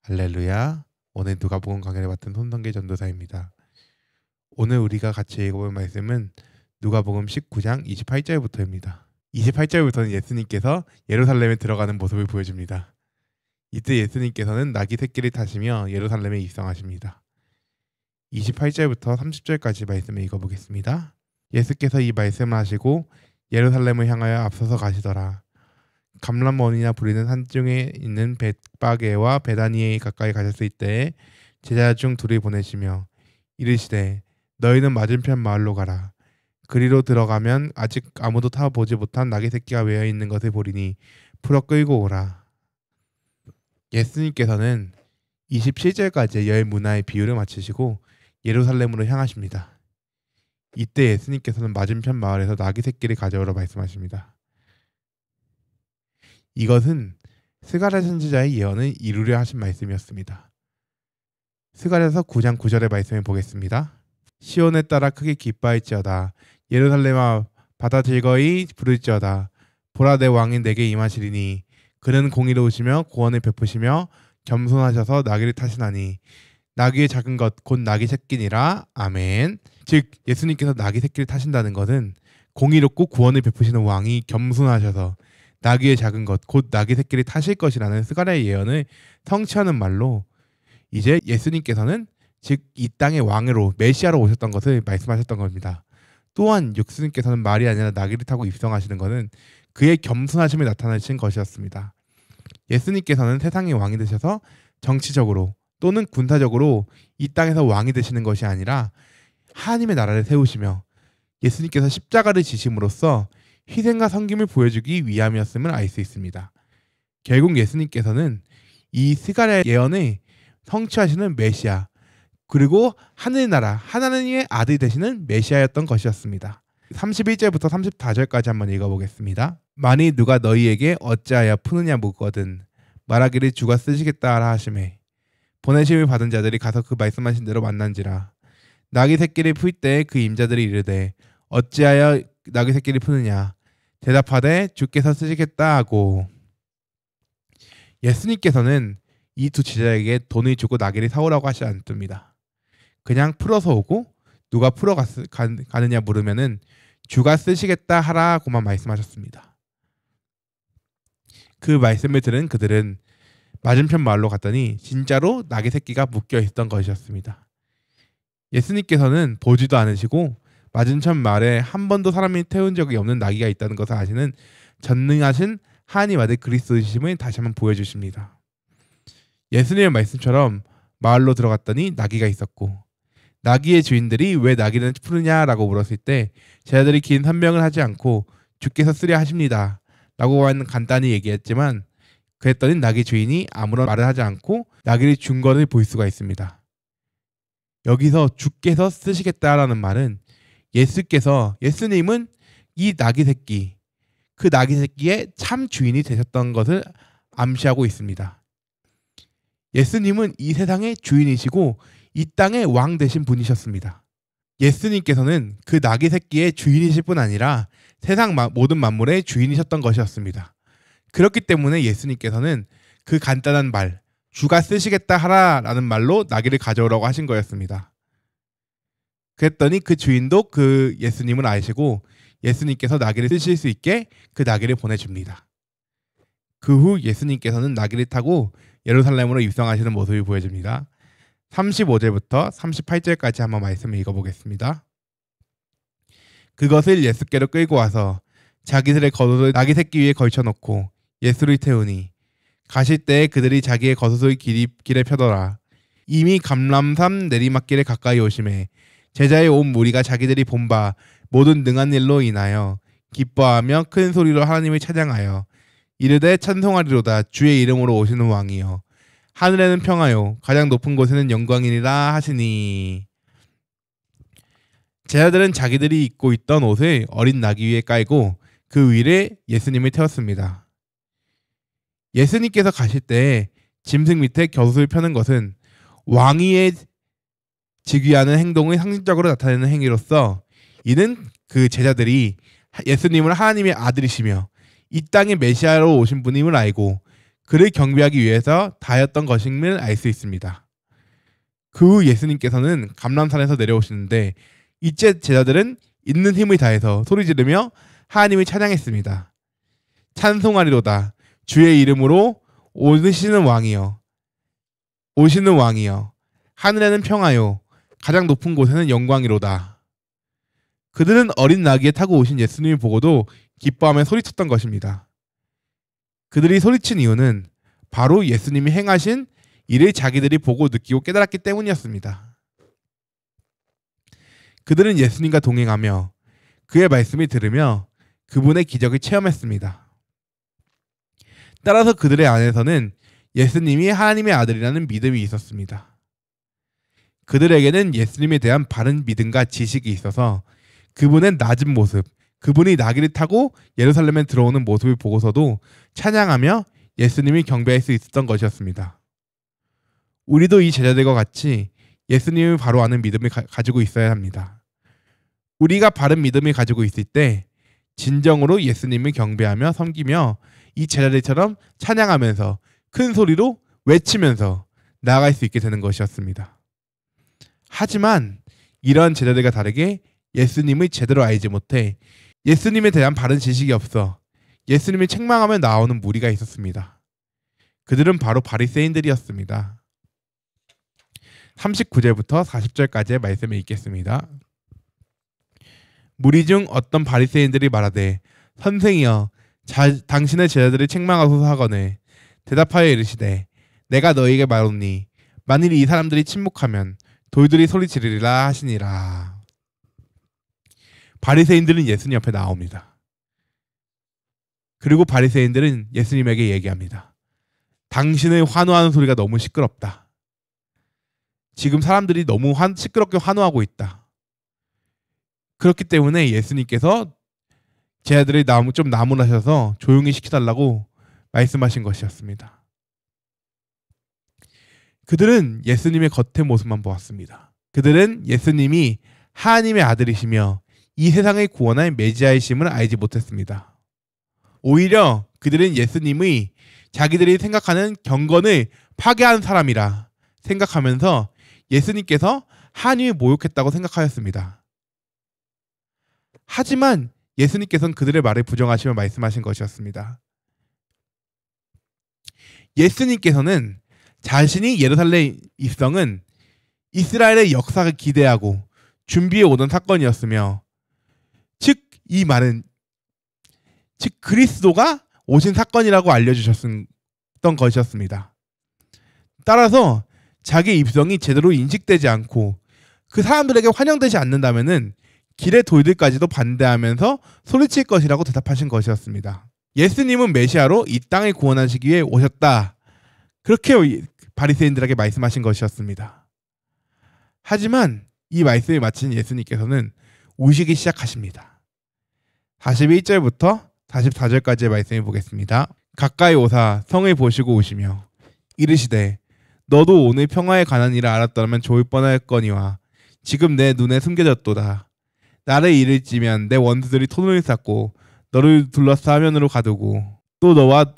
할렐루야. 오늘 누가복음 강연을 맡은 손성계 전도사입니다. 오늘 우리가 같이 읽어볼 말씀은 누가복음 19장 28절부터입니다. 28절부터는 예수님께서 예루살렘에 들어가는 모습을 보여줍니다. 이때 예수님께서는 나귀 새끼를 타시며 예루살렘에 입성하십니다. 28절부터 30절까지 말씀을 읽어보겠습니다. 예수께서 이 말씀을 하시고 예루살렘을 향하여 앞서서 가시더라. 감람원이나 부리는 산중에 있는 벳바게와 베다니에 가까이 가셨을 때에 제자 중 둘이 보내시며 이르시되 너희는 맞은편 마을로 가라. 그리로 들어가면 아직 아무도 타보지 못한 나귀 새끼가 외어 있는 것을 보리니 풀어 끌고 오라. 예수님께서는 27절까지 열 문화의 비유를 마치시고 예루살렘으로 향하십니다. 이때 예수님께서는 맞은편 마을에서 나귀 새끼를 가져오라 말씀하십니다. 이것은 스가랴 선지자의 예언을 이루려 하신 말씀이었습니다. 스가랴서 9장 9절의 말씀을 보겠습니다. 시온에 따라 크게 기뻐할지어다. 예루살렘아 바다 즐거이 부를지어다. 보라 내 왕이 내게 임하시리니 그는 공의로우시며 구원을 베푸시며 겸손하셔서 나귀를 타시나니 나귀의 작은 것 곧 나귀 새끼니라. 아멘. 즉 예수님께서 나귀 새끼를 타신다는 것은 공의롭고 구원을 베푸시는 왕이 겸손하셔서 나귀의 작은 것, 곧 나귀 새끼를 타실 것이라는 스가랴의 예언을 성취하는 말로 이제 예수님께서는 즉 이 땅의 왕으로 메시아로 오셨던 것을 말씀하셨던 겁니다. 또한 예수님께서는 말이 아니라 나귀를 타고 입성하시는 것은 그의 겸손하심을 나타내신 것이었습니다. 예수님께서는 세상의 왕이 되셔서 정치적으로 또는 군사적으로 이 땅에서 왕이 되시는 것이 아니라 하나님의 나라를 세우시며 예수님께서 십자가를 지심으로써 희생과 섬김을 보여주기 위함이었음을 알 수 있습니다. 결국 예수님께서는 이 스가랴 예언을 성취하시는 메시아 그리고 하늘나라 하나님의 아들 되시는 메시아였던 것이었습니다. 31절부터 34절까지 한번 읽어보겠습니다. 만일 누가 너희에게 어찌하여 푸느냐 묻거든 말하기를 주가 쓰시겠다 하라 하시매 보내심을 받은 자들이 가서 그 말씀하신 대로 만난지라. 나귀 새끼를 풀 때 그 임자들이 이르되 어찌하여 나귀 새끼를 푸느냐 대답하되 주께서 쓰시겠다 하고. 예수님께서는 이 두 제자에게 돈을 주고 나귀를 사오라고 하지 않습니다. 그냥 풀어서 오고 누가 풀어 가느냐 물으면은 주가 쓰시겠다 하라고만 말씀하셨습니다. 그 말씀을 들은 그들은 맞은편 마을로 갔더니 진짜로 나귀 새끼가 묶여 있었던 것이었습니다. 예수님께서는 보지도 않으시고 맞은편 마을에 한 번도 사람이 태운 적이 없는 나귀가 있다는 것을 아시는 전능하신 하나님 아들 그리스도이심을 다시 한번 보여주십니다. 예수님의 말씀처럼 마을로 들어갔더니 나귀가 있었고 나귀의 주인들이 왜 나귀는 푸느냐라고 물었을 때 제자들이 긴 설명을 하지 않고 주께서 쓰려 하십니다 라고만 간단히 얘기했지만 그랬더니 나귀 주인이 아무런 말을 하지 않고 나귀를 준 것을 볼 수가 있습니다. 여기서 주께서 쓰시겠다라는 말은 예수님은 이 나귀 새끼, 그 나귀 새끼의 참 주인이 되셨던 것을 암시하고 있습니다. 예수님은 이 세상의 주인이시고 이 땅의 왕 되신 분이셨습니다. 예수님께서는 그 나귀 새끼의 주인이실 뿐 아니라 세상 모든 만물의 주인이셨던 것이었습니다. 그렇기 때문에 예수님께서는 그 간단한 말, 주가 쓰시겠다 하라라는 말로 나귀를 가져오라고 하신 거였습니다. 그랬더니 그 주인도 그 예수님을 아시고 예수님께서 나귀를 쓰실 수 있게 그 나귀를 보내줍니다. 그 후 예수님께서는 나귀를 타고 예루살렘으로 입성하시는 모습을 보여줍니다. 35절부터 38절까지 한번 말씀을 읽어보겠습니다. 그것을 예수께로 끌고 와서 자기들의 겉옷을 나귀 새끼 위에 걸쳐놓고 예수를 태우니 가실 때에 그들이 자기의 겉옷을 길에 펴더라. 이미 감람산 내리막길에 가까이 오심에 제자의 온 무리가 자기들이 본 바 모든 능한 일로 인하여 기뻐하며 큰 소리로 하나님을 찬양하여 이르되 찬송하리로다 주의 이름으로 오시는 왕이여 하늘에는 평화요 가장 높은 곳에는 영광이니라 하시니. 제자들은 자기들이 입고 있던 옷을 어린 나귀 위에 깔고 그 위에 예수님을 태웠습니다. 예수님께서 가실 때 짐승 밑에 겉옷을 펴는 것은 왕위에 즉위하는 행동을 상징적으로 나타내는 행위로서 이는 그 제자들이 예수님을 하나님의 아들이시며 이 땅의 메시아로 오신 분임을 알고 그를 경배하기 위해서 다하였던 것임을 알 수 있습니다. 그 후 예수님께서는 감람산에서 내려오시는데 이제 제자들은 있는 힘을 다해서 소리 지르며 하나님을 찬양했습니다. 찬송하리로다. 주의 이름으로 오시는 왕이여. 하늘에는 평화요. 가장 높은 곳에는 영광이로다. 그들은 어린 나귀에 타고 오신 예수님을 보고도 기뻐하며 소리쳤던 것입니다. 그들이 소리친 이유는 바로 예수님이 행하신 일을 자기들이 보고 느끼고 깨달았기 때문이었습니다. 그들은 예수님과 동행하며 그의 말씀을 들으며 그분의 기적을 체험했습니다. 따라서 그들의 안에서는 예수님이 하나님의 아들이라는 믿음이 있었습니다. 그들에게는 예수님에 대한 바른 믿음과 지식이 있어서 그분의 낮은 모습, 그분이 나귀를 타고 예루살렘에 들어오는 모습을 보고서도 찬양하며 예수님을 경배할 수 있었던 것이었습니다. 우리도 이 제자들과 같이 예수님을 바로 아는 믿음을 가지고 있어야 합니다. 우리가 바른 믿음을 가지고 있을 때 진정으로 예수님을 경배하며 섬기며 이 제자들처럼 찬양하면서 큰 소리로 외치면서 나아갈 수 있게 되는 것이었습니다. 하지만 이러한 제자들과 다르게 예수님을 제대로 알지 못해 예수님에 대한 바른 지식이 없어 예수님을 책망하며 나오는 무리가 있었습니다. 그들은 바로 바리새인들이었습니다. 39절부터 40절까지의 말씀을 읽겠습니다. 무리 중 어떤 바리새인들이 말하되 선생이여 당신의 제자들을 책망하소서 하거늘 대답하여 이르시되 내가 너희에게 말하노니 만일 이 사람들이 침묵하면 돌들이 소리 지르리라 하시니라. 바리새인들은 예수님 앞에 나옵니다. 그리고 바리새인들은 예수님에게 얘기합니다. 당신의 환호하는 소리가 너무 시끄럽다. 지금 사람들이 너무 시끄럽게 환호하고 있다. 그렇기 때문에 예수님께서 제자들이 좀 나무라셔서 조용히 시켜달라고 말씀하신 것이었습니다. 그들은 예수님의 겉의 모습만 보았습니다. 그들은 예수님이 하나님의 아들이시며 이 세상을 구원할 메시아이심을 알지 못했습니다. 오히려 그들은 예수님의 자기들이 생각하는 경건을 파괴한 사람이라 생각하면서 예수님께서 하나님을 모욕했다고 생각하였습니다. 하지만 예수님께서는 그들의 말을 부정하시며 말씀하신 것이었습니다. 예수님께서는 자신이 예루살렘 입성은 이스라엘의 역사를 기대하고 준비해 오던 사건이었으며 이 말은 그리스도가 오신 사건이라고 알려주셨던 것이었습니다. 따라서 자기 입성이 제대로 인식되지 않고 그 사람들에게 환영되지 않는다면은 길의 돌들까지도 반대하면서 소리칠 것이라고 대답하신 것이었습니다. 예수님은 메시아로 이 땅을 구원하시기 위해 오셨다. 그렇게 바리새인들에게 말씀하신 것이었습니다. 하지만 이 말씀을 마친 예수님께서는 우시기 시작하십니다. 41절부터 44절까지의 말씀을 보겠습니다. 가까이 오사 성을 보시고 오시며 이르시되 너도 오늘 평화에 관한 일을 알았더라면 좋을 뻔하였거니와 지금 내 눈에 숨겨졌도다. 나를 잃을지면 내 원수들이 토론을 쌓고 너를 둘러싸 화면으로 가두고 또 너와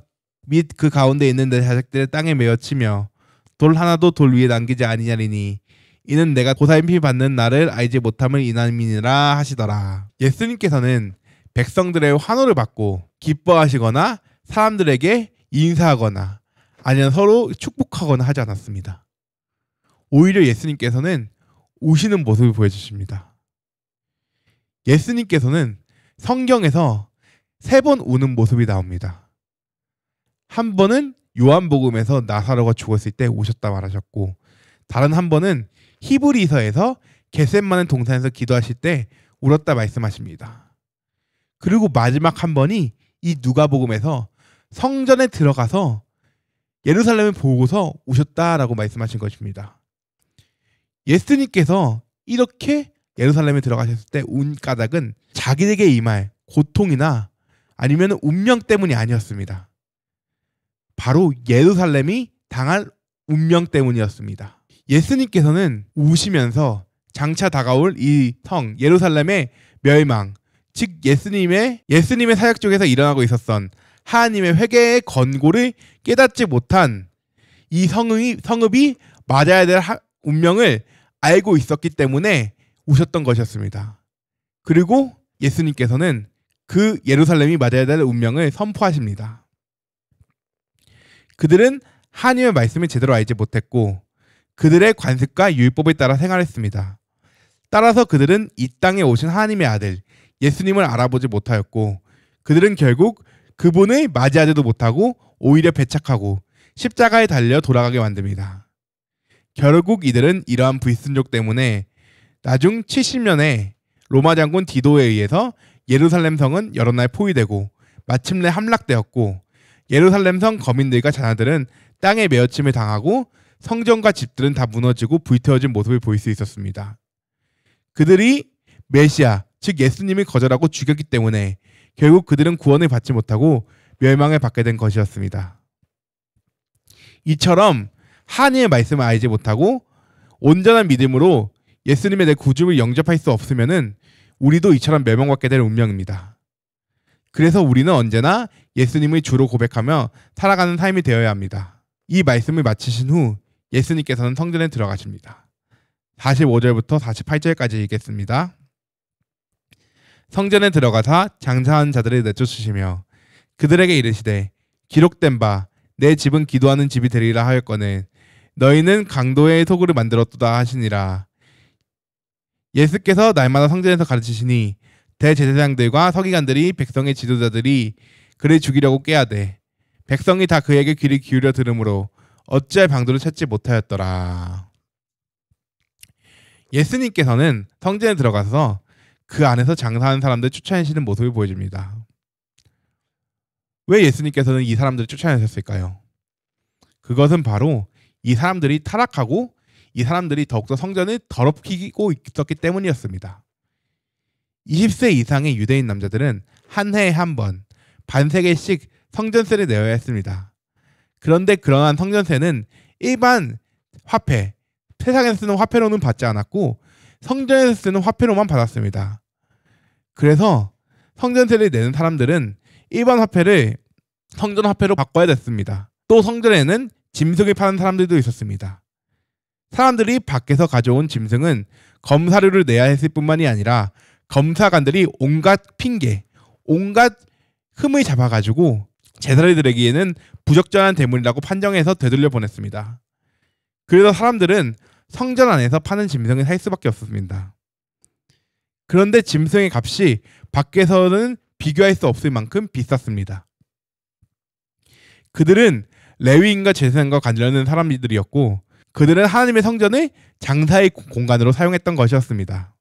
및 그 가운데 있는 내 자식들을 땅에 메어 치며 돌 하나도 돌 위에 남기지 아니하리니 이는 내가 보살핌 받는 나를 알지 못함을 인함이니라 하시더라. 예수님께서는 백성들의 환호를 받고 기뻐하시거나 사람들에게 인사하거나 아니면 서로 축복하거나 하지 않았습니다. 오히려 예수님께서는 우시는 모습을 보여주십니다. 예수님께서는 성경에서 3번 우는 모습이 나옵니다. 한 번은 요한복음에서 나사로가 죽었을 때 우셨다 말하셨고 다른 한 번은 히브리서에서 겟세마네 동산에서 기도하실 때 울었다 말씀하십니다. 그리고 마지막 한 번이 이 누가복음에서 성전에 들어가서 예루살렘을 보고서 우셨다라고 말씀하신 것입니다. 예수님께서 이렇게 예루살렘에 들어가셨을 때 운 까닭은 자기에게 임할 고통이나 아니면 운명 때문이 아니었습니다. 바로 예루살렘이 당할 운명 때문이었습니다. 예수님께서는 우시면서 장차 다가올 이 성 예루살렘의 멸망, 즉 예수님의 사역 쪽에서 일어나고 있었던 하나님의 회개의 권고를 깨닫지 못한 이 성읍이 맞아야 될 운명을 알고 있었기 때문에 우셨던 것이었습니다. 그리고 예수님께서는 그 예루살렘이 맞아야 될 운명을 선포하십니다. 그들은 하나님의 말씀을 제대로 알지 못했고 그들의 관습과 율법에 따라 생활했습니다. 따라서 그들은 이 땅에 오신 하나님의 아들 예수님을 알아보지 못하였고 그들은 결국 그분을 맞이하지도 못하고 오히려 배척하고 십자가에 달려 돌아가게 만듭니다. 결국 이들은 이러한 불순종 때문에 나중 70년에 로마 장군 디도에 의해서 예루살렘 성은 여러 날 포위되고 마침내 함락되었고 예루살렘 성 거민들과 자녀들은 땅에 메어침을 당하고 성전과 집들은 다 무너지고 불태워진 모습을 볼 수 있었습니다. 그들이 메시아, 즉 예수님을 거절하고 죽였기 때문에 결국 그들은 구원을 받지 못하고 멸망을 받게 된 것이었습니다. 이처럼 하나님의 말씀을 알지 못하고 온전한 믿음으로 예수님의 내 구주를 영접할 수 없으면은 우리도 이처럼 멸망받게 될 운명입니다. 그래서 우리는 언제나 예수님을 주로 고백하며 살아가는 삶이 되어야 합니다. 이 말씀을 마치신 후 예수님께서는 성전에 들어가십니다. 45절부터 48절까지 읽겠습니다. 성전에 들어가사 장사하는 자들을 내쫓으시며 그들에게 이르시되 기록된 바 내 집은 기도하는 집이 되리라 하였거늘 너희는 강도의 소굴을 만들었도다 하시니라. 예수께서 날마다 성전에서 가르치시니 대제사장들과 서기관들이 백성의 지도자들이 그를 죽이려고 꾀하되 백성이 다 그에게 귀를 기울여 들으므로 어찌할 방도를 찾지 못하였더라. 예수님께서는 성전에 들어가서 그 안에서 장사하는 사람들 쫓아내시는 모습을 보여줍니다. 왜 예수님께서는 이 사람들을 쫓아내셨을까요? 그것은 바로 이 사람들이 타락하고 이 사람들이 더욱더 성전을 더럽히고 있었기 때문이었습니다. 20세 이상의 유대인 남자들은 한 해에 한 번 반세겔씩 성전세를 내어야 했습니다. 그런데 그러한 성전세는 일반 화폐, 세상에서 쓰는 화폐로는 받지 않았고 성전에서 쓰는 화폐로만 받았습니다. 그래서 성전세를 내는 사람들은 일반 화폐를 성전 화폐로 바꿔야 됐습니다. 또 성전에는 짐승을 파는 사람들도 있었습니다. 사람들이 밖에서 가져온 짐승은 검사료를 내야 했을 뿐만이 아니라 검사관들이 온갖 핑계, 온갖 흠을 잡아가지고 제사를 드리기에는 부적절한 대물이라고 판정해서 되돌려 보냈습니다. 그래서 사람들은 성전 안에서 파는 짐승을 살 수밖에 없었습니다. 그런데 짐승의 값이 밖에서는 비교할 수 없을 만큼 비쌌습니다. 그들은 레위인과 제사장과 관련된 사람들이었고 그들은 하나님의 성전을 장사의 공간으로 사용했던 것이었습니다.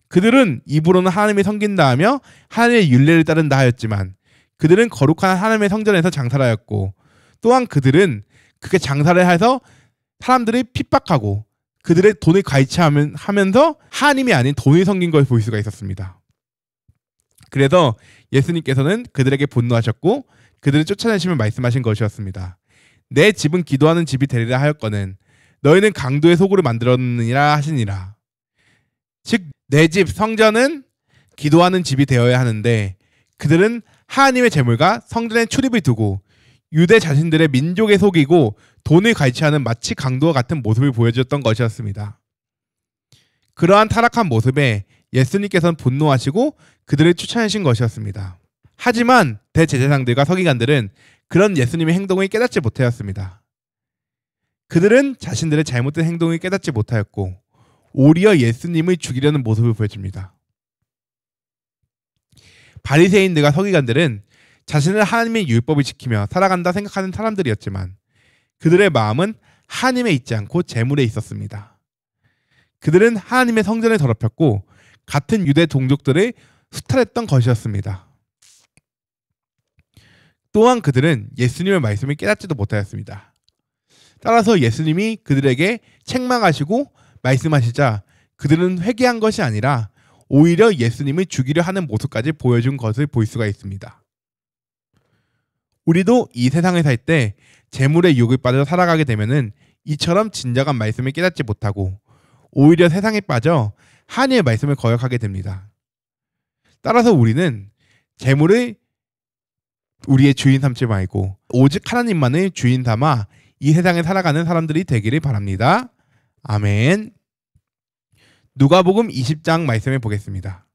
그들은 입으로는 하나님을 섬긴다 하며 하나님의 율례를 따른다 하였지만 그들은 거룩한 하나님의 성전에서 장사를 하였고 또한 그들은 그렇게 장사를 해서 사람들을 핍박하고 그들의 돈을 갈취하면서 하나님이 아닌 돈을 섬긴 걸 볼 수가 있었습니다. 그래서 예수님께서는 그들에게 분노하셨고 그들을 쫓아내시며 말씀하신 것이었습니다. 내 집은 기도하는 집이 되리라 하였거늘 너희는 강도의 소굴을 만들었느니라 하시니라. 즉 내 집 성전은 기도하는 집이 되어야 하는데 그들은 하나님의 재물과 성전에 출입을 두고 유대 자신들의 민족에 속이고 돈을 갈취하는 마치 강도와 같은 모습을 보여줬던 것이었습니다. 그러한 타락한 모습에 예수님께서는 분노하시고 그들을 쫓아내신 것이었습니다. 하지만 대제사장들과 서기관들은 그런 예수님의 행동을 깨닫지 못하였습니다. 그들은 자신들의 잘못된 행동을 깨닫지 못하였고 오히려 예수님을 죽이려는 모습을 보여줍니다. 바리새인들과 서기관들은 자신을 하나님의 율법을 지키며 살아간다 생각하는 사람들이었지만 그들의 마음은 하나님에 있지 않고 재물에 있었습니다. 그들은 하나님의 성전을 더럽혔고 같은 유대 동족들을 수탈했던 것이었습니다. 또한 그들은 예수님의 말씀을 깨닫지도 못하였습니다. 따라서 예수님이 그들에게 책망하시고 말씀하시자 그들은 회개한 것이 아니라 오히려 예수님을 죽이려 하는 모습까지 보여준 것을 볼 수가 있습니다. 우리도 이 세상에 살 때 재물의 유혹에 빠져 살아가게 되면은 이처럼 진정한 말씀을 깨닫지 못하고 오히려 세상에 빠져 하나님의 말씀을 거역하게 됩니다. 따라서 우리는 재물을 우리의 주인 삼지 말고 오직 하나님만을 주인 삼아 이 세상에 살아가는 사람들이 되기를 바랍니다. 아멘. 누가복음 20장 말씀을 보겠습니다.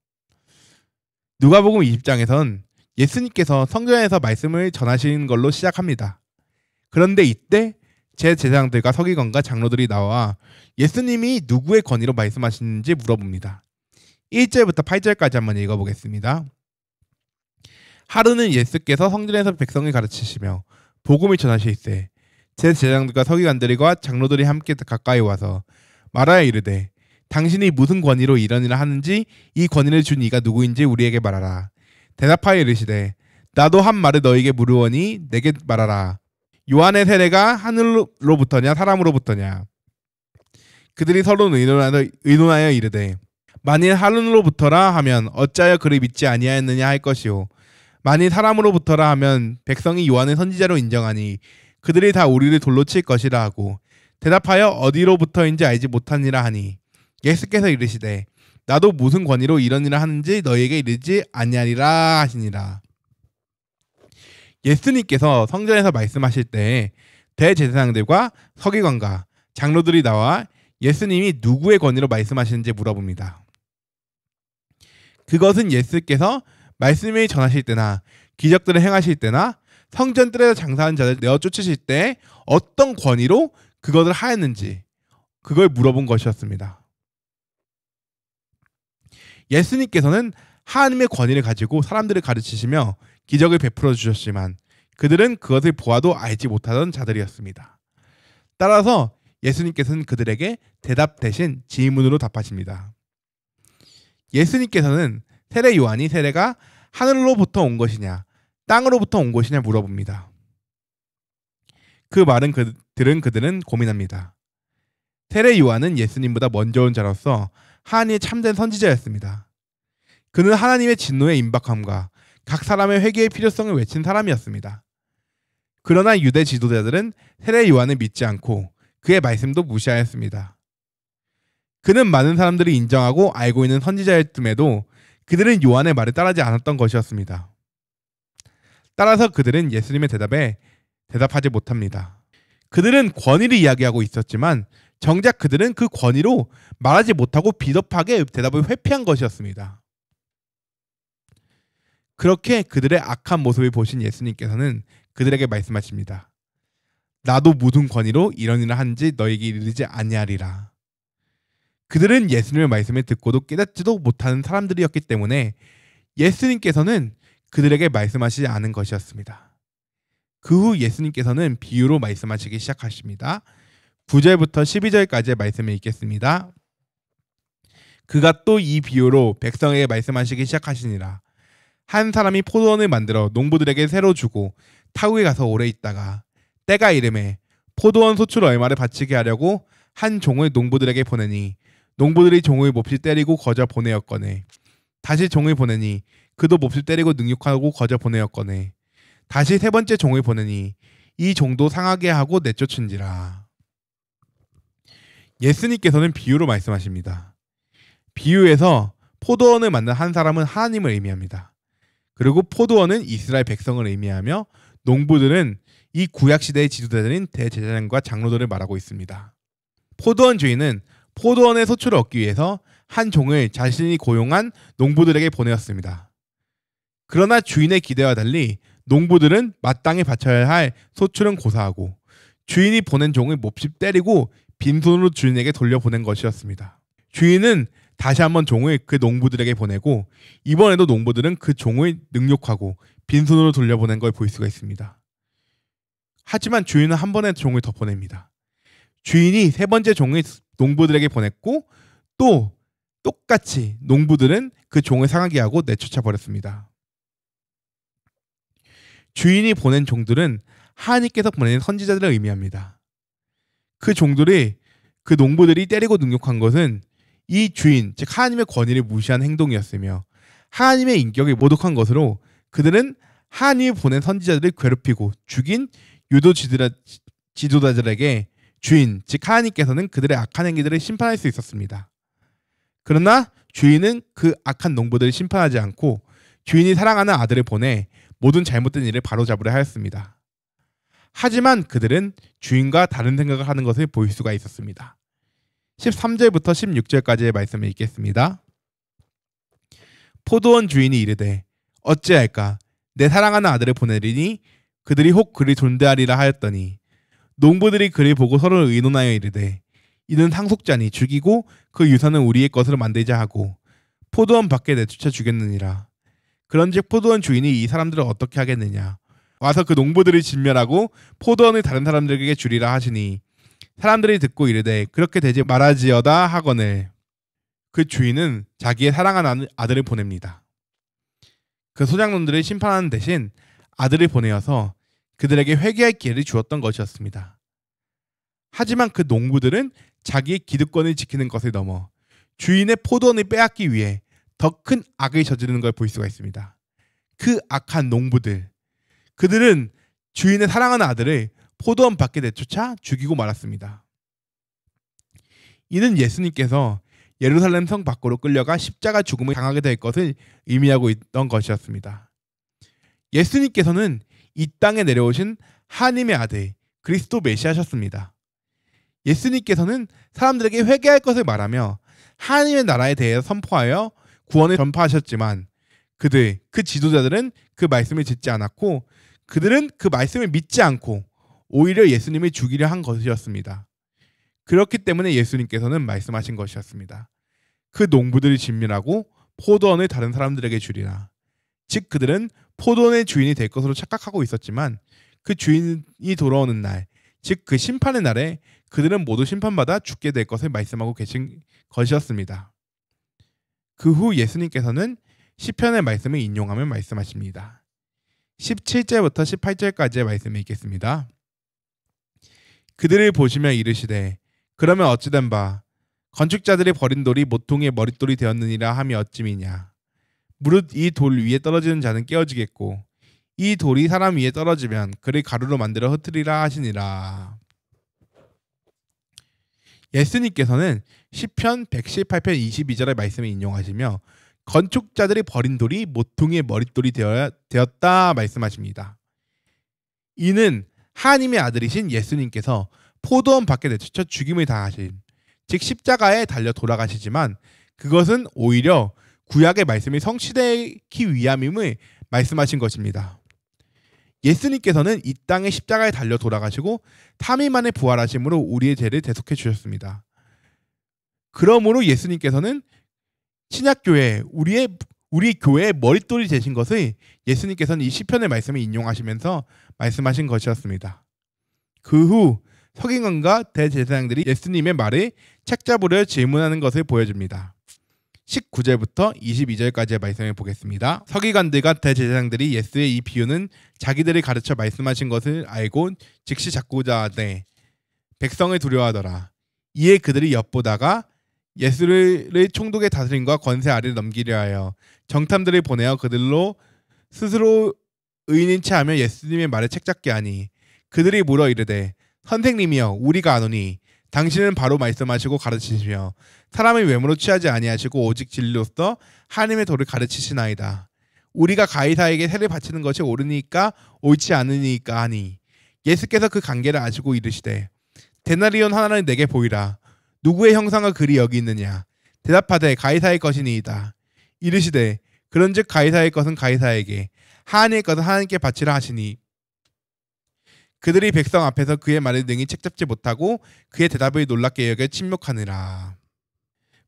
누가복음 20장에선 예수님께서 성전에서 말씀을 전하시는 걸로 시작합니다. 그런데 이때 제사장들과 서기관과 장로들이 나와 예수님이 누구의 권위로 말씀하시는지 물어봅니다. 1절부터 8절까지 한번 읽어보겠습니다. 하루는 예수께서 성전에서 백성을 가르치시며 복음을 전하실세 제사장들과 서기관들과 장로들이 함께 가까이 와서 말하여 이르되 당신이 무슨 권위로 이런 일을 하는지 이 권위를 준 이가 누구인지 우리에게 말하라. 대답하여 이르시되 나도 한 말을 너에게 물으오니 내게 말하라. 요한의 세례가 하늘로부터냐 사람으로부터냐. 그들이 서로 의논하여 이르되 만일 하늘로부터라 하면 어찌하여 그를 믿지 아니하였느냐 할 것이요 만일 사람으로부터라 하면 백성이 요한을 선지자로 인정하니 그들이 다 우리를 돌로 칠 것이라 하고 대답하여 어디로부터인지 알지 못하니라 하니 예수께서 이르시되 나도 무슨 권위로 이런 일을 하는지 너희에게 이르지 아니하리라 하시니라. 예수님께서 성전에서 말씀하실 때 대제사장들과 서기관과 장로들이 나와 예수님이 누구의 권위로 말씀하시는지 물어봅니다. 그것은 예수께서 말씀을 전하실 때나 기적들을 행하실 때나 성전들에서 장사하는 자들 내어 쫓으실 때 어떤 권위로 그것을 하였는지 그걸 물어본 것이었습니다. 예수님께서는 하나님의 권위를 가지고 사람들을 가르치시며 기적을 베풀어 주셨지만 그들은 그것을 보아도 알지 못하던 자들이었습니다. 따라서 예수님께서는 그들에게 대답 대신 질문으로 답하십니다. 예수님께서는 세례 요한이 세례가 하늘로부터 온 것이냐 땅으로부터 온 것이냐 물어봅니다. 그 말은 그들은 고민합니다. 세례 요한은 예수님보다 먼저 온 자로서 하나님의 참된 선지자였습니다. 그는 하나님의 진노의 임박함과 각 사람의 회개의 필요성을 외친 사람이었습니다. 그러나 유대 지도자들은 세례 요한을 믿지 않고 그의 말씀도 무시하였습니다. 그는 많은 사람들이 인정하고 알고 있는 선지자였음에도 그들은 요한의 말을 따르지 않았던 것이었습니다. 따라서 그들은 예수님의 대답에 대답하지 못합니다. 그들은 권위를 이야기하고 있었지만 정작 그들은 그 권위로 말하지 못하고 비겁하게 대답을 회피한 것이었습니다. 그렇게 그들의 악한 모습을 보신 예수님께서는 그들에게 말씀하십니다. 나도 무슨 권위로 이런 일을 하는지 너에게 이르지 아니하리라. 그들은 예수님의 말씀을 듣고도 깨닫지도 못하는 사람들이었기 때문에 예수님께서는 그들에게 말씀하시지 않은 것이었습니다. 그 후 예수님께서는 비유로 말씀하시기 시작하십니다. 9절부터 12절까지의 말씀을 읽겠습니다. 그가 또 이 비유로 백성에게 말씀하시기 시작하시니라. 한 사람이 포도원을 만들어 농부들에게 새로 주고 타국에 가서 오래 있다가 때가 이르매 포도원 소출 얼마를 바치게 하려고 한 종을 농부들에게 보내니 농부들이 종을 몹시 때리고 거저 보내었거늘 다시 종을 보내니 그도 몹시 때리고 능욕하고 거저 보내었거늘 다시 세 번째 종을 보내니 이 종도 상하게 하고 내쫓은지라. 예수님께서는 비유로 말씀하십니다. 비유에서 포도원을 만든 한 사람은 하나님을 의미합니다. 그리고 포도원은 이스라엘 백성을 의미하며 농부들은 이 구약시대의 지도자들인 대제사장과 장로들을 말하고 있습니다. 포도원 주인은 포도원의 소출을 얻기 위해서 한 종을 자신이 고용한 농부들에게 보내었습니다. 그러나 주인의 기대와 달리 농부들은 마땅히 바쳐야 할 소출은 고사하고 주인이 보낸 종을 몹시 때리고 빈손으로 주인에게 돌려보낸 것이었습니다. 주인은 다시 한번 종을 그 농부들에게 보내고 이번에도 농부들은 그 종을 능욕하고 빈손으로 돌려보낸 걸 볼 수가 있습니다. 하지만 주인은 한 번의 종을 더 보냅니다. 주인이 세 번째 종을 농부들에게 보냈고 또 똑같이 농부들은 그 종을 상하게 하고 내쫓아 버렸습니다. 주인이 보낸 종들은 하나님께서 보내는 선지자들을 의미합니다. 그 종들이 그 농부들이 때리고 능욕한 것은 이 주인, 즉 하나님의 권위를 무시한 행동이었으며 하나님의 인격을 모독한 것으로 그들은 하나님이 보낸 선지자들을 괴롭히고 죽인 유도 지도자들에게 주인, 즉 하나님께서는 그들의 악한 행위들을 심판할 수 있었습니다. 그러나 주인은 그 악한 농부들을 심판하지 않고 주인이 사랑하는 아들을 보내 모든 잘못된 일을 바로잡으려 하였습니다. 하지만 그들은 주인과 다른 생각을 하는 것을 볼 수가 있었습니다. 13절부터 16절까지의 말씀을 읽겠습니다. 포도원 주인이 이르되 어찌할까 내 사랑하는 아들을 보내리니 그들이 혹 그를 존대하리라 하였더니 농부들이 그를 보고 서로 의논하여 이르되 이는 상속자니 죽이고 그 유산은 우리의 것으로 만들자 하고 포도원 밖에 내쫓아 주겠느니라. 그런즉 포도원 주인이 이 사람들을 어떻게 하겠느냐. 와서 그 농부들을 진멸하고 포도원을 다른 사람들에게 주리라 하시니 사람들이 듣고 이르되 그렇게 되지 말아지어다 하거늘 그 주인은 자기의 사랑하는 아들을 보냅니다. 그 소작농들을 심판하는 대신 아들을 보내어서 그들에게 회개할 기회를 주었던 것이었습니다. 하지만 그 농부들은 자기의 기득권을 지키는 것을 넘어 주인의 포도원을 빼앗기 위해 더 큰 악을 저지르는 걸 볼 수가 있습니다. 그 악한 농부들, 그들은 주인의 사랑하는 아들을 포도원 밖에 내쫓아 죽이고 말았습니다. 이는 예수님께서 예루살렘 성 밖으로 끌려가 십자가 죽음을 당하게 될 것을 의미하고 있던 것이었습니다. 예수님께서는 이 땅에 내려오신 하나님의 아들 그리스도 메시아셨습니다. 예수님께서는 사람들에게 회개할 것을 말하며 하나님의 나라에 대해 선포하여 구원을 전파하셨지만 그 지도자들은 그 말씀을 듣지 않았고 그들은 그 말씀을 믿지 않고 오히려 예수님을 죽이려 한 것이었습니다. 그렇기 때문에 예수님께서는 말씀하신 것이었습니다. 그 농부들이 진멸하고 포도원을 다른 사람들에게 주리라. 즉 그들은 포도원의 주인이 될 것으로 착각하고 있었지만 그 주인이 돌아오는 날, 즉 그 심판의 날에 그들은 모두 심판받아 죽게 될 것을 말씀하고 계신 것이었습니다. 그 후 예수님께서는 시편의 말씀을 인용하며 말씀하십니다. 17절부터 18절까지의 말씀을 읽겠습니다. 그들을 보시며 이르시되 그러면 어찌된 바 건축자들이 버린 돌이 모퉁이의 머릿돌이 되었느니라 함이 어찌미냐. 무릇 이 돌 위에 떨어지는 자는 깨어지겠고 이 돌이 사람 위에 떨어지면 그를 가루로 만들어 흩으리라 하시니라. 예수님께서는 시편 118편 22절의 말씀을 인용하시며 건축자들이 버린 돌이 모퉁이의 머릿돌이 되었다 말씀하십니다. 이는 하나님의 아들이신 예수님께서 포도원 밖에 내쫓아 죽임을 당하신, 즉 십자가에 달려 돌아가시지만 그것은 오히려 구약의 말씀이 성취되기 위함임을 말씀하신 것입니다. 예수님께서는 이 땅에 십자가에 달려 돌아가시고 3일 만에 부활하심으로 우리의 죄를 대속해 주셨습니다. 그러므로 예수님께서는 신약교회 우리 교회의 머릿돌이 되신 것을 예수님께서는 이 시편의 말씀을 인용하시면서 말씀하신 것이었습니다. 그 후 서기관과 대제사장들이 예수님의 말을 책잡으려 질문하는 것을 보여줍니다. 19절부터 22절까지의 말씀을 보겠습니다. 서기관들과 대제사장들이 예수의 이 비유는 자기들이 가르쳐 말씀하신 것을 알고 즉시 잡고자 하되 백성을 두려워하더라. 이에 그들이 엿보다가 예수를 총독의 다스림과 권세 아래로 넘기려 하여 정탐들을 보내어 그들로 스스로 의인인 체하며 예수님의 말을 책잡게 하니 그들이 물어 이르되 선생님이여 우리가 아노니 당신은 바로 말씀하시고 가르치시며 사람의 외모로 취하지 아니하시고 오직 진리로서 하나님의 도를 가르치시나이다. 우리가 가이사에게 세를 바치는 것이 옳으니까 옳지 않으니까 하니 예수께서 그 관계를 아시고 이르시되 데나리온 하나를 내게 보이라. 누구의 형상과 글이 여기 있느냐. 대답하되 가이사의 것이니이다. 이르시되 그런즉 가이사의 것은 가이사에게 하나님의 것은 하나님께 바치라 하시니 그들이 백성 앞에서 그의 말을 능히 책잡지 못하고 그의 대답을 놀랍게 여겨 침묵하니라.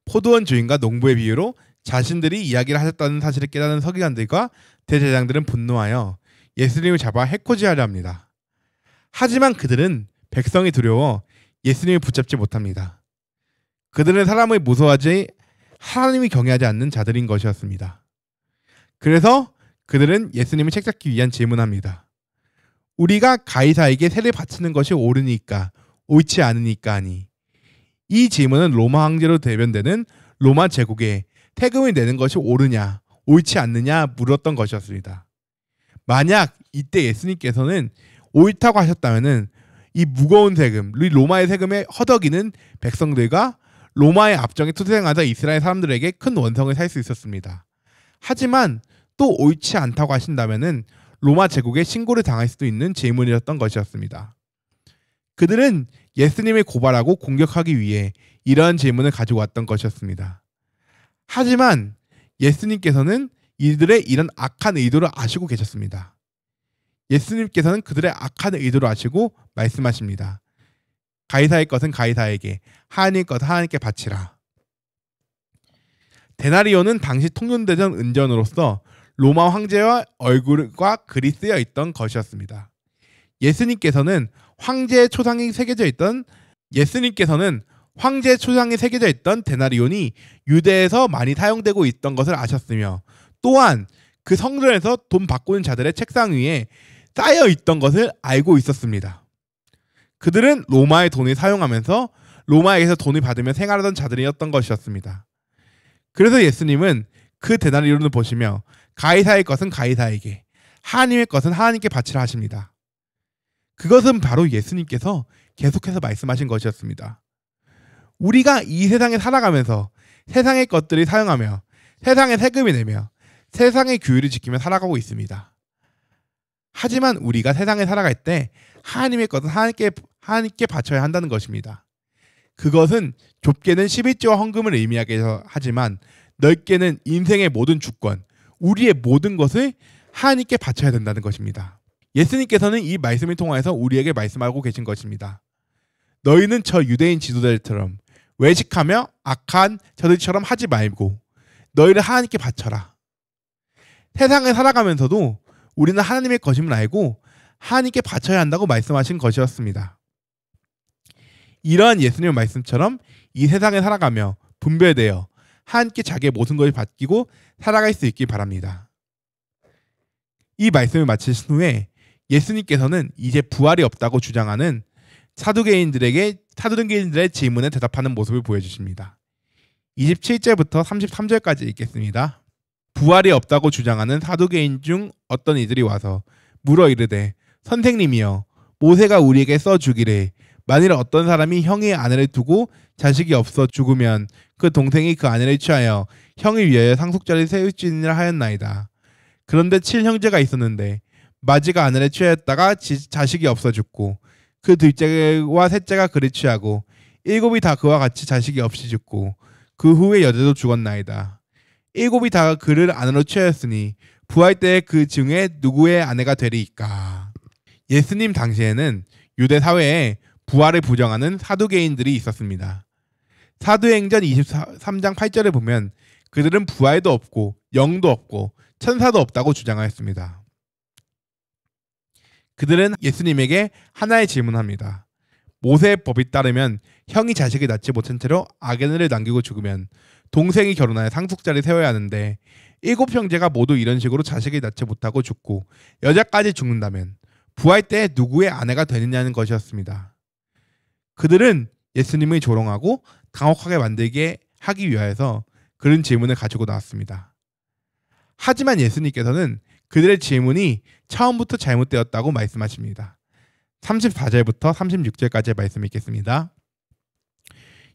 포도원 주인과 농부의 비유로 자신들이 이야기를 하셨다는 사실을 깨닫는 서기관들과 대제사장들은 분노하여 예수님을 잡아 해코지하려 합니다. 하지만 그들은 백성이 두려워 예수님을 붙잡지 못합니다. 그들은 사람을 무서워하지 하나님이 경외하지 않는 자들인 것이었습니다. 그래서 그들은 예수님을 책잡기 위한 질문합니다. 우리가 가이사에게 세를 바치는 것이 옳으니까 옳지 않으니까 하니 이 질문은 로마 황제로 대변되는 로마 제국에 세금을 내는 것이 옳으냐 옳지 않느냐 물었던 것이었습니다. 만약 이때 예수님께서는 옳다고 하셨다면 이 무거운 세금, 로마의 세금에 허덕이는 백성들과 로마의 압정에 투쟁하다 이스라엘 사람들에게 큰 원성을 살 수 있었습니다. 하지만 또 옳지 않다고 하신다면 로마 제국에 신고를 당할 수도 있는 질문이었던 것이었습니다. 그들은 예수님을 고발하고 공격하기 위해 이러한 질문을 가지고 왔던 것이었습니다. 하지만 예수님께서는 이들의 이런 악한 의도를 아시고 계셨습니다. 예수님께서는 그들의 악한 의도를 아시고 말씀하십니다. 가이사의 것은 가이사에게, 하나님의 것은 하나님께 바치라. 데나리온은 당시 통용되던 은전으로서 로마 황제와 얼굴과 글이 쓰여 있던 것이었습니다. 예수님께서는 황제의 초상이 새겨져 있던 데나리온이 유대에서 많이 사용되고 있던 것을 아셨으며, 또한 그 성전에서 돈 바꾸는 자들의 책상 위에 쌓여 있던 것을 알고 있었습니다. 그들은 로마의 돈을 사용하면서 로마에게서 돈을 받으며 생활하던 자들이었던 것이었습니다. 그래서 예수님은 그 데나리온을 보시며 가이사의 것은 가이사에게, 하나님의 것은 하나님께 바치라 하십니다. 그것은 바로 예수님께서 계속해서 말씀하신 것이었습니다. 우리가 이 세상에 살아가면서 세상의 것들을 사용하며 세상에 세금을 내며 세상의 규율을 지키며 살아가고 있습니다. 하지만 우리가 세상에 살아갈 때 하나님의 것은 하나님께 바쳐야 한다는 것입니다. 그것은 좁게는 11조와 헌금을 의미하게 하지만 넓게는 인생의 모든 주권, 우리의 모든 것을 하나님께 바쳐야 된다는 것입니다. 예수님께서는 이 말씀을 통하여서 우리에게 말씀하고 계신 것입니다. 너희는 저 유대인 지도자들처럼 외식하며 악한 저들처럼 하지 말고 너희를 하나님께 바쳐라. 세상을 살아가면서도 우리는 하나님의 것임을 알고 하나님께 바쳐야 한다고 말씀하신 것이었습니다. 이러한 예수님의 말씀처럼 이 세상에 살아가며 분별되어 하나님께 자기의 모든 것을 맡기고 살아갈 수 있길 바랍니다. 이 말씀을 마치신 후에 예수님께서는 이제 부활이 없다고 주장하는 사두개인들의 질문에 대답하는 모습을 보여주십니다. 27절부터 33절까지 읽겠습니다. 부활이 없다고 주장하는 사두개인 중 어떤 이들이 와서 물어 이르되, 선생님이여, 모세가 우리에게 써주기를 만일 어떤 사람이 형의 아내를 두고 자식이 없어 죽으면 그 동생이 그 아내를 취하여 형을 위하여 상속자를 세울지니라 하였나이다. 그런데 7형제가 있었는데 마지가 아내를 취하였다가 자식이 없어 죽고 그 둘째와 셋째가 그를 취하고 7이 다 그와 같이 자식이 없이 죽고 그 후에 여자도 죽었나이다. 7이 다 그를 아내로 취하였으니 부활 때에 그 중에 누구의 아내가 되리이까. 예수님 당시에는 유대 사회에 부활을 부정하는 사두개인들이 있었습니다. 사도행전 23장 8절에 보면 그들은 부활도 없고 영도 없고 천사도 없다고 주장하였습니다. 그들은 예수님에게 하나의 질문합니다. 모세의 법에 따르면 형이 자식을 낳지 못한 채로 아내를 남기고 죽으면 동생이 결혼하여 상속자를 세워야 하는데 7형제가 모두 이런 식으로 자식을 낳지 못하고 죽고 여자까지 죽는다면 부활 때 누구의 아내가 되느냐는 것이었습니다. 그들은 예수님을 조롱하고 당혹하게 만들게 하기 위하여서 그런 질문을 가지고 나왔습니다. 하지만 예수님께서는 그들의 질문이 처음부터 잘못되었다고 말씀하십니다. 34절부터 36절까지의 말씀 읽겠습니다.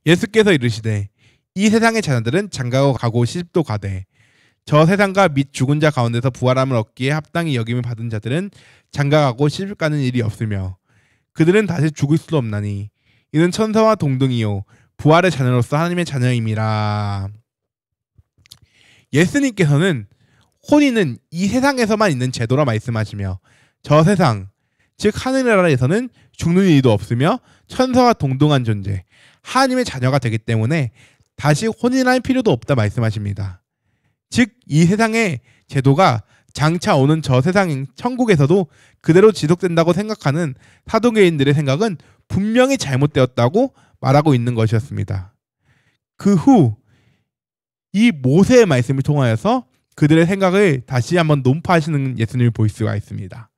예수께서 이르시되, 이 세상의 자녀들은 장가고 가고 시집도 가되 저 세상과 및 죽은 자 가운데서 부활함을 얻기에 합당히 여김을 받은 자들은 장가가고 시집 가는 일이 없으며 그들은 다시 죽을 수도 없나니 이는 천사와 동등이요 부활의 자녀로서 하나님의 자녀임이라. 예수님께서는 혼인은 이 세상에서만 있는 제도라 말씀하시며 저 세상, 즉 하늘나라에서는 죽는 일도 없으며 천사와 동등한 존재, 하나님의 자녀가 되기 때문에 다시 혼인할 필요도 없다 말씀하십니다. 즉 이 세상의 제도가 장차 오는 저 세상 천국에서도 그대로 지속된다고 생각하는 사도개인들의 생각은 분명히 잘못되었다고 말하고 있는 것이었습니다. 그 후 이 모세의 말씀을 통하여서 그들의 생각을 다시 한번 논파하시는 예수님을 볼 수가 있습니다.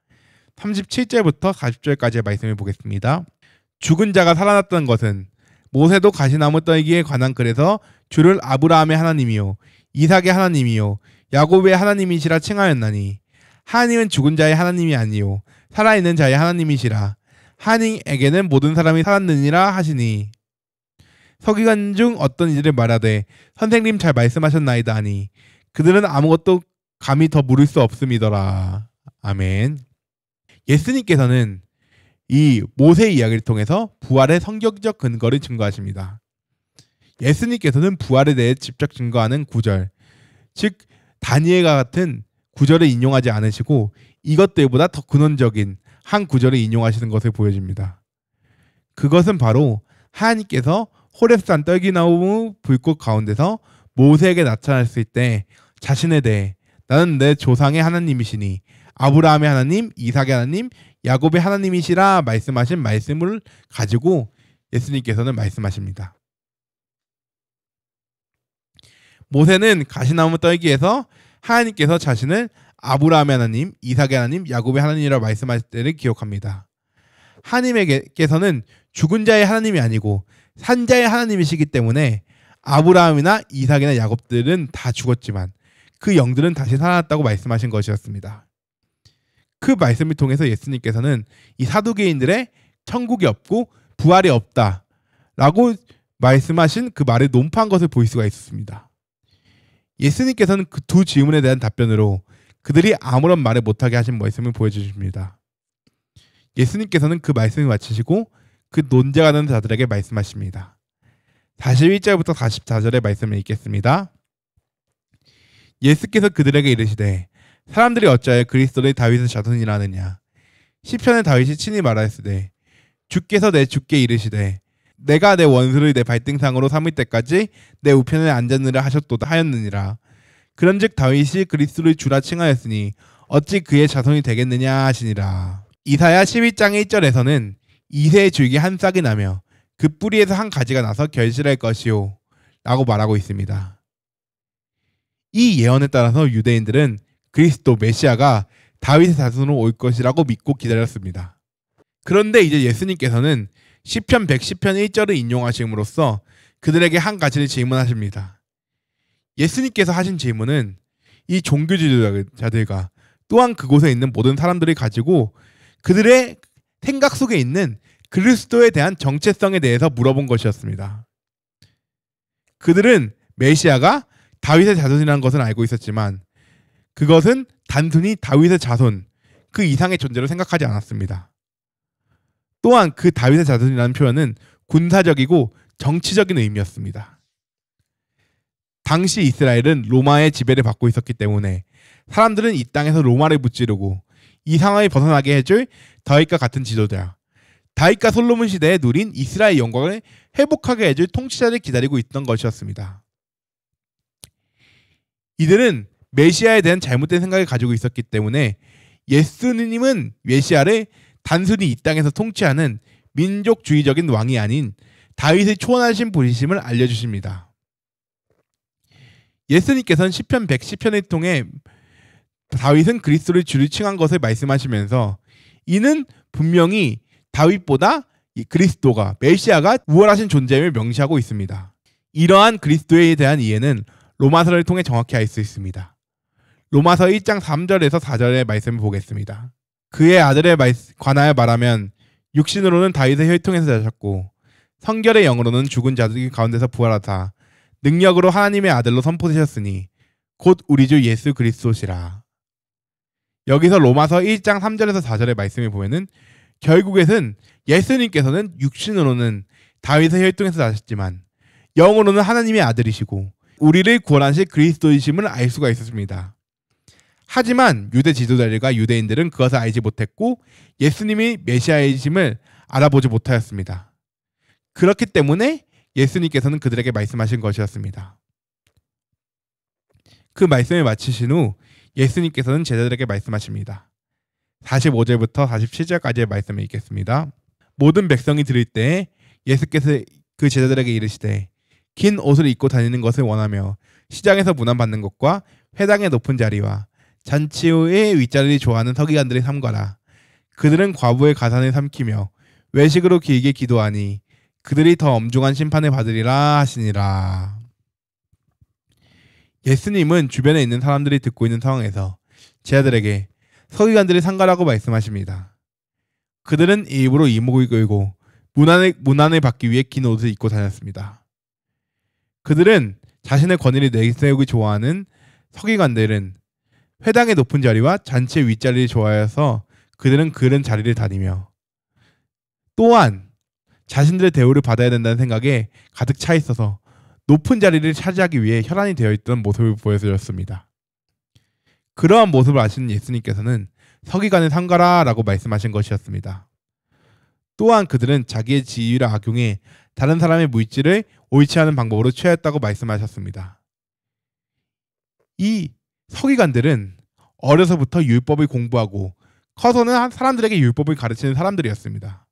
37절부터 40절까지의 말씀을 보겠습니다. 죽은 자가 살아났던 것은 모세도 가시나무 떨기에 관한 글에서 주를 아브라함의 하나님이요 이삭의 하나님이요 야곱의 하나님이시라 칭하였나니 하나님은 죽은 자의 하나님이 아니요 살아있는 자의 하나님이시라. 하나님에게는 모든 사람이 살았느니라 하시니 서기관 중 어떤 이들을 말하되 선생님 잘 말씀하셨나이다 하니 그들은 아무것도 감히 더 물을 수 없음이더라. 아멘. 예수님께서는 이 모세 이야기를 통해서 부활의 성경적 근거를 증거하십니다. 예수님께서는 부활에 대해 직접 증거하는 구절, 즉 다니엘과 같은 구절을 인용하지 않으시고 이것들보다 더 근원적인 한 구절을 인용하시는 것을 보여줍니다. 그것은 바로 하나님께서 호렙산 떨기나무 불꽃 가운데서 모세에게 나타났을 때 자신에 대해 나는 내 조상의 하나님이시니 아브라함의 하나님, 이삭의 하나님, 야곱의 하나님이시라 말씀하신 말씀을 가지고 예수님께서는 말씀하십니다. 모세는 가시나무 떨기에서 하나님께서 자신을 아브라함의 하나님, 이삭의 하나님, 야곱의 하나님이라 말씀하실 때를 기억합니다. 하나님께서는 죽은 자의 하나님이 아니고 산자의 하나님이시기 때문에 아브라함이나 이삭이나 야곱들은 다 죽었지만 그 영들은 다시 살아났다고 말씀하신 것이었습니다. 그 말씀을 통해서 예수님께서는 이 사두개인들의 천국이 없고 부활이 없다라고 말씀하신 그 말을 논파한 것을 볼 수가 있었습니다. 예수님께서는 그 두 질문에 대한 답변으로 그들이 아무런 말을 못하게 하신 말씀을 보여주십니다. 예수님께서는 그 말씀을 마치시고 그 논쟁하는 자들에게 말씀하십니다. 41절부터 44절의 말씀을 읽겠습니다. 예수께서 그들에게 이르시되 사람들이 어찌하여 그리스도를 다윗의 자손이라 하느냐. 시편의 다윗이 친히 말하였으되 주께서 내 주께 이르시되 내가 내 원수를 내 발등상으로 삼을 때까지 내 우편에 앉았느라 하셨도다 하였느니라. 그런즉 다윗이 그리스도를 주라 칭하였으니 어찌 그의 자손이 되겠느냐 하시니라. 이사야 12장 1절에서는 이새의 줄기 한 싹이 나며 그 뿌리에서 한 가지가 나서 결실할 것이요 라고 말하고 있습니다. 이 예언에 따라서 유대인들은 그리스도 메시아가 다윗의 자손으로 올 것이라고 믿고 기다렸습니다. 그런데 이제 예수님께서는 시편 110편 1절을 인용하심으로써 그들에게 한 가지를 질문하십니다. 예수님께서 하신 질문은 이 종교 지도자들과 또한 그곳에 있는 모든 사람들이 가지고 그들의 생각 속에 있는 그리스도에 대한 정체성에 대해서 물어본 것이었습니다. 그들은 메시아가 다윗의 자손이라는 것은 알고 있었지만 그것은 단순히 다윗의 자손, 그 이상의 존재로 생각하지 않았습니다. 또한 그 다윗의 자손이라는 표현은 군사적이고 정치적인 의미였습니다. 당시 이스라엘은 로마의 지배를 받고 있었기 때문에 사람들은 이 땅에서 로마를 무찌르고 이 상황을 벗어나게 해줄 다윗과 같은 지도자, 다윗과 솔로몬 시대에 누린 이스라엘 영광을 회복하게 해줄 통치자를 기다리고 있던 것이었습니다. 이들은 메시아에 대한 잘못된 생각을 가지고 있었기 때문에 예수님은 메시아를 단순히 이 땅에서 통치하는 민족주의적인 왕이 아닌 다윗의 초원하신 분이심을 알려주십니다. 예수님께서는 시편 110편을 통해 다윗은 그리스도를 주를 칭한 것을 말씀하시면서 이는 분명히 다윗보다 그리스도가 메시아가 우월하신 존재임을 명시하고 있습니다. 이러한 그리스도에 대한 이해는 로마서를 통해 정확히 알 수 있습니다. 로마서 1장 3절에서 4절의 말씀을 보겠습니다. 그의 아들에 관하여 말하면 육신으로는 다윗의 혈통에서 자셨고 성결의 영으로는 죽은 자들 가운데서 부활하사 능력으로 하나님의 아들로 선포되셨으니 곧 우리 주 예수 그리스도시라. 여기서 로마서 1장 3절에서 4절의 말씀을 보면은 결국에는 예수님께서는 육신으로는 다윗의 혈통에서 나셨지만 영으로는 하나님의 아들이시고 우리를 구원하실 그리스도이심을 알 수가 있었습니다. 하지만 유대 지도자들과 유대인들은 그것을 알지 못했고 예수님이 메시아이심을 알아보지 못하였습니다. 그렇기 때문에 예수님께서는 그들에게 말씀하신 것이었습니다. 그 말씀을 마치신 후 예수님께서는 제자들에게 말씀하십니다. 45절부터 47절까지의 말씀을 읽겠습니다. 모든 백성이 들을 때에 예수께서 그 제자들에게 이르시되 긴 옷을 입고 다니는 것을 원하며 시장에서 문안받는 것과 회당의 높은 자리와 잔치의 윗자리를 좋아하는 서기관들을 삼가라. 그들은 과부의 가산을 삼키며 외식으로 길게 기도하니 그들이 더 엄중한 심판을 받으리라 하시니라. 예수님은 주변에 있는 사람들이 듣고 있는 상황에서 제자들에게 서기관들을 삼가라고 말씀하십니다. 그들은 일부러 이목을 끌고 문안을 받기 위해 긴 옷을 입고 다녔습니다. 그들은 자신의 권위를 내세우기 좋아하는 서기관들은 회당의 높은 자리와 잔치의 윗자리를 좋아해서 그들은 그런 자리를 다니며 또한 자신들의 대우를 받아야 된다는 생각에 가득 차 있어서 높은 자리를 차지하기 위해 혈안이 되어 있던 모습을 보여주었습니다. 그러한 모습을 아시는 예수님께서는 서기관을 삼가라라고 말씀하신 것이었습니다. 또한 그들은 자기의 지위를 악용해 다른 사람의 물질을 옳지 않은 방법으로 취하였다고 말씀하셨습니다. 이 서기관들은 어려서부터 율법을 공부하고 커서는 사람들에게 율법을 가르치는 사람들이었습니다.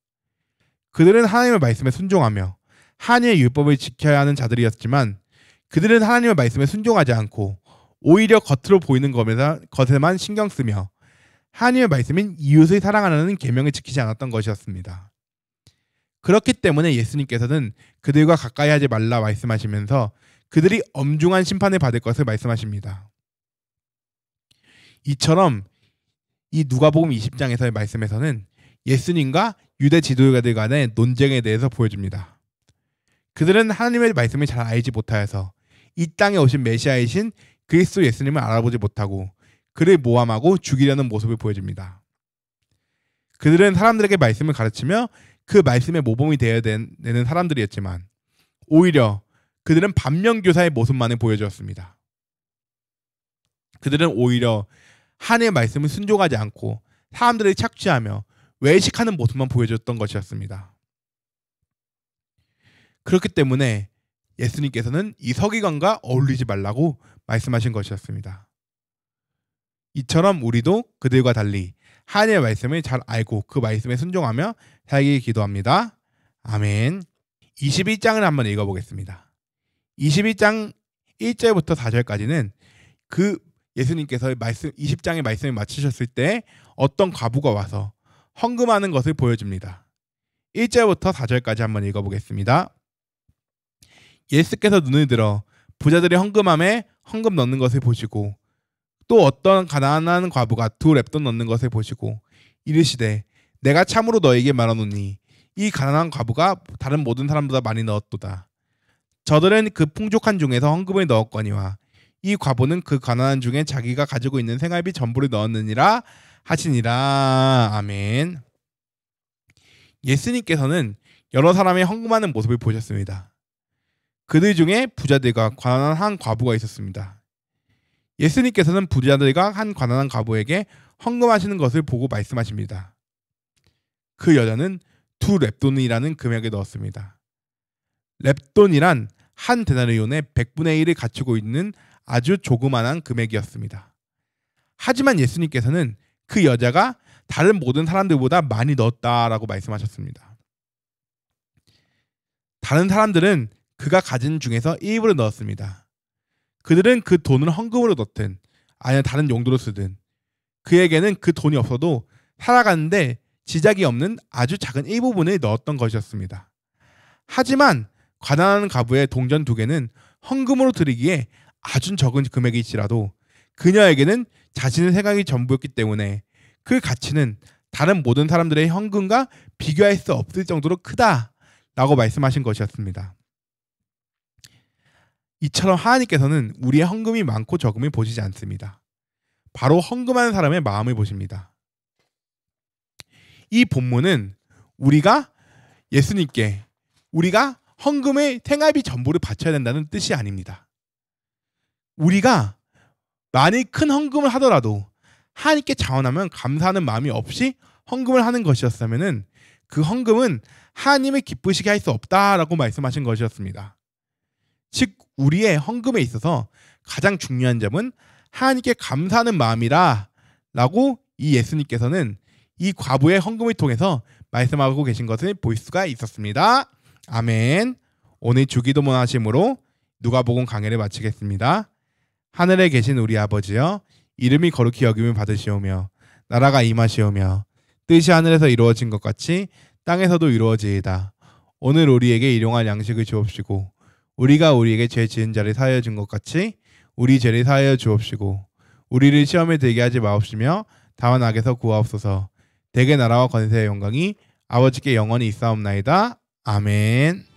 그들은 하나님의 말씀에 순종하며 하나님의 율법을 지켜야 하는 자들이었지만 그들은 하나님의 말씀에 순종하지 않고 오히려 겉으로 보이는 것에만 신경 쓰며 하나님의 말씀인 이웃을 사랑하라는 계명을 지키지 않았던 것이었습니다. 그렇기 때문에 예수님께서는 그들과 가까이 하지 말라 말씀하시면서 그들이 엄중한 심판을 받을 것을 말씀하십니다. 이처럼 이 누가복음 20장에서의 말씀에서는 예수님과 유대 지도자들 간의 논쟁에 대해서 보여줍니다. 그들은 하나님의 말씀을 잘 알지 못하여서 이 땅에 오신 메시아이신 그리스도 예수님을 알아보지 못하고 그를 모함하고 죽이려는 모습을 보여줍니다. 그들은 사람들에게 말씀을 가르치며 그 말씀에 모범이 되어야 되는 사람들이었지만 오히려 그들은 반면교사의 모습만을 보여주었습니다. 그들은 오히려 하나님의 말씀을 순종하지 않고 사람들을 착취하며 외식하는 모습만 보여줬던 것이었습니다. 그렇기 때문에 예수님께서는 이 서기관과 어울리지 말라고 말씀하신 것이었습니다. 이처럼 우리도 그들과 달리 하나님의 말씀을 잘 알고 그 말씀에 순종하며 살기 기도합니다. 아멘. 21장을 한번 읽어보겠습니다. 21장 1절부터 4절까지는 그 예수님께서 20장의 말씀을 마치셨을 때 어떤 과부가 와서 헌금하는 것을 보여줍니다. 1절부터 4절까지 한번 읽어보겠습니다. 예수께서 눈을 들어 부자들이 헌금함에 헌금 넣는 것을 보시고 또 어떤 가난한 과부가 2렙돈 넣는 것을 보시고 이르시되 내가 참으로 너에게 말하노니 이 가난한 과부가 다른 모든 사람보다 많이 넣었도다. 저들은 그 풍족한 중에서 헌금을 넣었거니와 이 과부는 그 가난한 중에 자기가 가지고 있는 생활비 전부를 넣었느니라 하시니라. 아멘. 예수님께서는 여러 사람이 헌금하는 모습을 보셨습니다. 그들 중에 부자들과 가난한 한 과부가 있었습니다. 예수님께서는 부자들과 한 가난한 과부에게 헌금하시는 것을 보고 말씀하십니다. 그 여자는 2렙돈이라는 금액을 넣었습니다. 렙돈이란 한 데나리온의 100분의 1을 갖추고 있는 아주 조그만한 금액이었습니다. 하지만 예수님께서는 그 여자가 다른 모든 사람들보다 많이 넣었다라고 말씀하셨습니다. 다른 사람들은 그가 가진 중에서 일부를 넣었습니다. 그들은 그 돈을 헌금으로 넣든 아니면 다른 용도로 쓰든 그에게는 그 돈이 없어도 살아가는데 지장이 없는 아주 작은 일부분을 넣었던 것이었습니다. 하지만 가난한 과부의 동전 2개는 헌금으로 드리기에 아주 적은 금액일지라도 그녀에게는 자신의 생각이 전부였기 때문에 그 가치는 다른 모든 사람들의 헌금과 비교할 수 없을 정도로 크다라고 말씀하신 것이었습니다. 이처럼 하나님께서는 우리의 헌금이 많고 적음을 보시지 않습니다. 바로 헌금하는 사람의 마음을 보십니다. 이 본문은 우리가 예수님께 우리가 헌금의 생활비 전부를 바쳐야 된다는 뜻이 아닙니다. 우리가 많이 큰 헌금을 하더라도 하나님께 자원하면 감사하는 마음이 없이 헌금을 하는 것이었다면 그 헌금은 하나님을 기쁘시게 할 수 없다라고 말씀하신 것이었습니다. 즉 우리의 헌금에 있어서 가장 중요한 점은 하나님께 감사하는 마음이라 라고 이 예수님께서는 이 과부의 헌금을 통해서 말씀하고 계신 것을 볼 수가 있었습니다. 아멘. 오늘 주기도문 하심으로 누가복음 강해를 마치겠습니다. 하늘에 계신 우리 아버지여, 이름이 거룩히 여김을 받으시오며 나라가 임하시오며 뜻이 하늘에서 이루어진 것 같이 땅에서도 이루어지이다. 오늘 우리에게 일용할 양식을 주옵시고 우리가 우리에게 죄 지은 자를 사하여 준 것 같이 우리 죄를 사하여 주옵시고 우리를 시험에 들게 하지 마옵시며 다만 악에서 구하옵소서. 대개 나라와 권세의 영광이 아버지께 영원히 있사옵나이다. 아멘.